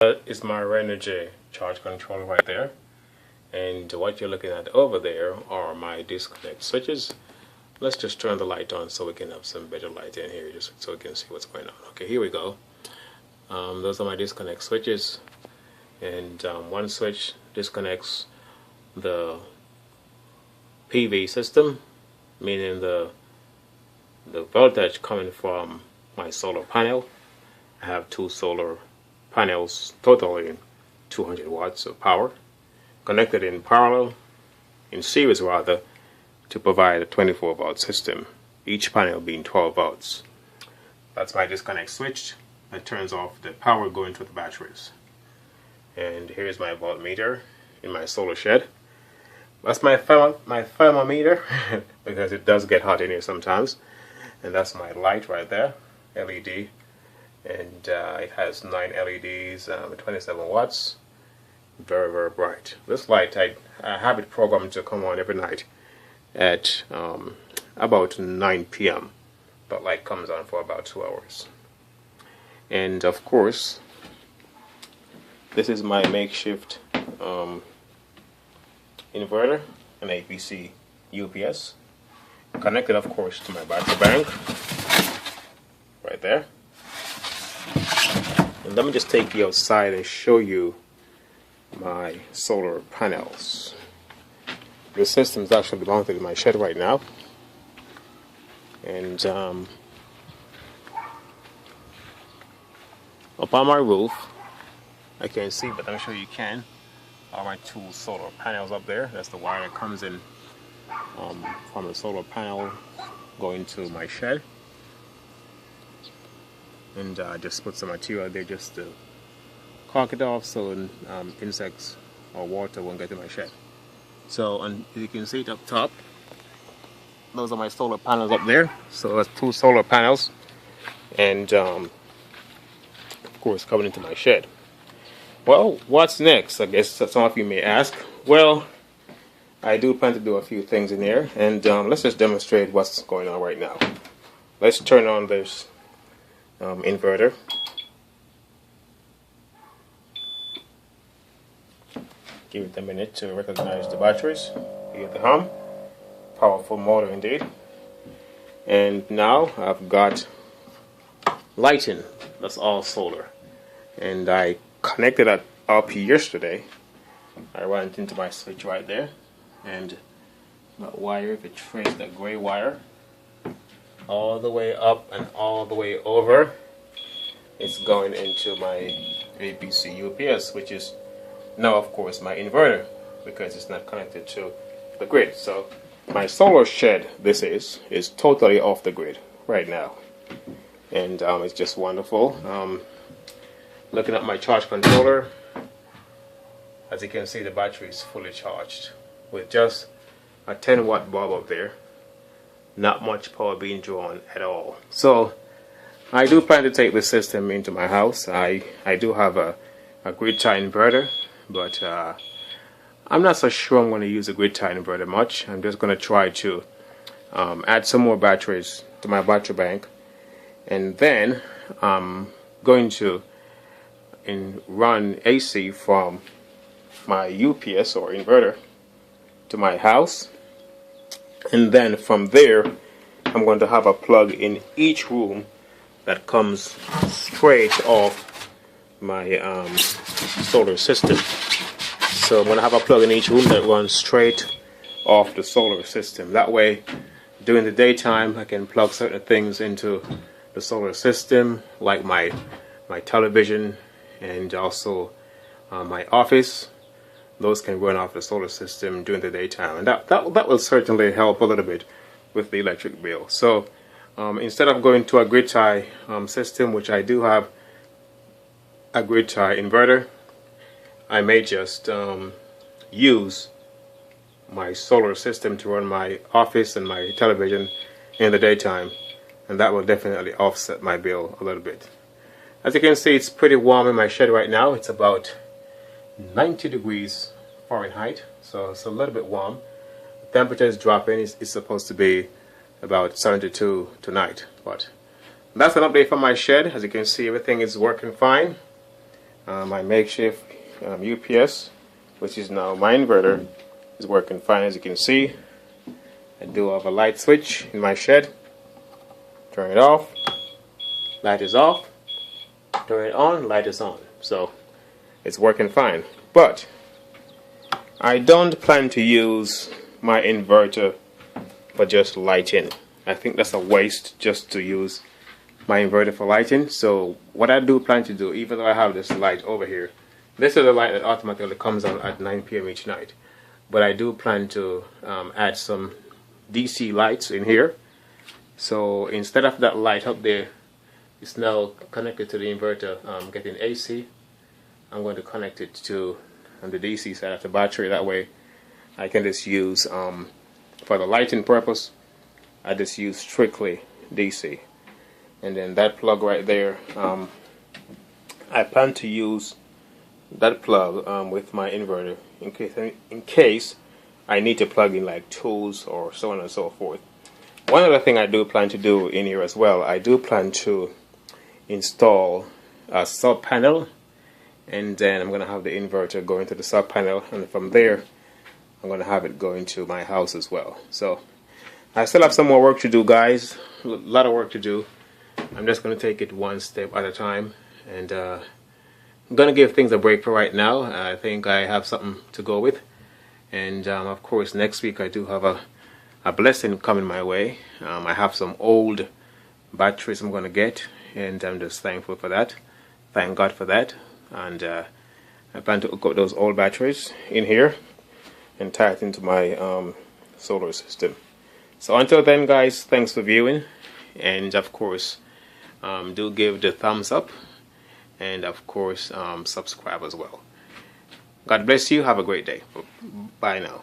That is my Renogy charge controller right there. And what you're looking at over there are my disconnect switches. Let's just turn the light on so we can have some better light in here, just so we can see what's going on. Okay, here we go. Those are my disconnect switches. And one switch disconnects the PV system, meaning the voltage coming from my solar panel. I have two solar panels totaling 200 watts of power connected in parallel, in series rather, to provide a 24 volt system, each panel being 12 volts. That's my disconnect switch that turns off the power going to the batteries. And here's my voltmeter in my solar shed. That's my thermometer because it does get hot in here sometimes. And that's my light right there, LED. And it has 9 LEDs with 27 watts. Very, very bright. This light, I have it programmed to come on every night at about 9 p.m. But light comes on for about 2 hours. And of course, this is my makeshift inverter, an APC UPS, connected of course to my battery bank right there. And let me just take you outside and show you my solar panels. The system is actually mounted in my shed right now, and up on my roof, I can't see, but I'm sure you can, are my two solar panels up there. That's the wire that comes in from the solar panel going to my shed. And just put some material there just to caulk it off so insects or water won't get to my shed. So, and you can see it up top, those are my solar panels up there. So that's two solar panels, and of course coming into my shed. Well, what's next? I guess some of you may ask. Well, I do plan to do a few things in here, and let's just demonstrate what's going on right now. Let's turn on this inverter. Give it a minute to recognize the batteries. You get the hum. Powerful motor indeed. And now I've got lighting. That's all solar. And I connected that up yesterday. I went into my switch right there, and that wire, if it traced that gray wire all the way up and all the way over, it's going into my APC UPS, which is now of course my inverter because it's not connected to the grid. So my solar shed, this is totally off the grid right now, and it's just wonderful. Looking at my charge controller, as you can see, the battery is fully charged with just a 10 watt bulb up there. Not much power being drawn at all. So I do plan to take this system into my house. I do have a grid tie inverter, but I'm not so sure I'm going to use a grid tie inverter much. I'm just going to try to add some more batteries to my battery bank, and then I'm going to run AC from my UPS or inverter to my house. And then from there, I'm going to have a plug in each room that comes straight off my solar system. So I'm going to have a plug in each room that runs straight off the solar system. That way, during the daytime, I can plug certain things into the solar system, like my television and also my office. Those can run off the solar system during the daytime, and that will certainly help a little bit with the electric bill. So instead of going to a grid tie system, which I do have a grid tie inverter, I may just use my solar system to run my office and my television in the daytime, and that will definitely offset my bill a little bit. As you can see, it's pretty warm in my shed right now. It's about 90 degrees Fahrenheit, so it's a little bit warm. The temperature is dropping. It's supposed to be about 72 tonight, but that's an update from my shed. As you can see, everything is working fine. My makeshift UPS, which is now my inverter, is working fine. As you can see, I do have a light switch in my shed. Turn it off, light is off. Turn it on, light is on. So it's working fine. But I don't plan to use my inverter for just lighting. I think that's a waste just to use my inverter for lighting. So what I do plan to do, even though I have this light over here, this is a light that automatically comes on at 9 p.m. each night. But I do plan to add some DC lights in here. So instead of that light up there, it's now connected to the inverter, getting AC. I'm going to connect it to the DC side of the battery. That way I can just use, for the lighting purpose, I just use strictly DC. And then that plug right there, I plan to use that plug with my inverter in case I need to plug in like tools or so on and so forth. One other thing I do plan to do in here as well, I do plan to install a sub panel, and then I'm going to have the inverter go into the sub panel, and from there I'm going to have it go into my house as well. So I still have some more work to do, guys. A lot of work to do. I'm just going to take it one step at a time, and I'm going to give things a break for right now. I think I have something to go with, and of course next week I do have a blessing coming my way. I have some old batteries I'm going to get, and I'm just thankful for that. Thank God for that. And I plan to hook up those old batteries in here and tie it into my solar system. So until then, guys, thanks for viewing, and of course do give the thumbs up, and of course subscribe as well. God bless you. Have a great day. Bye now.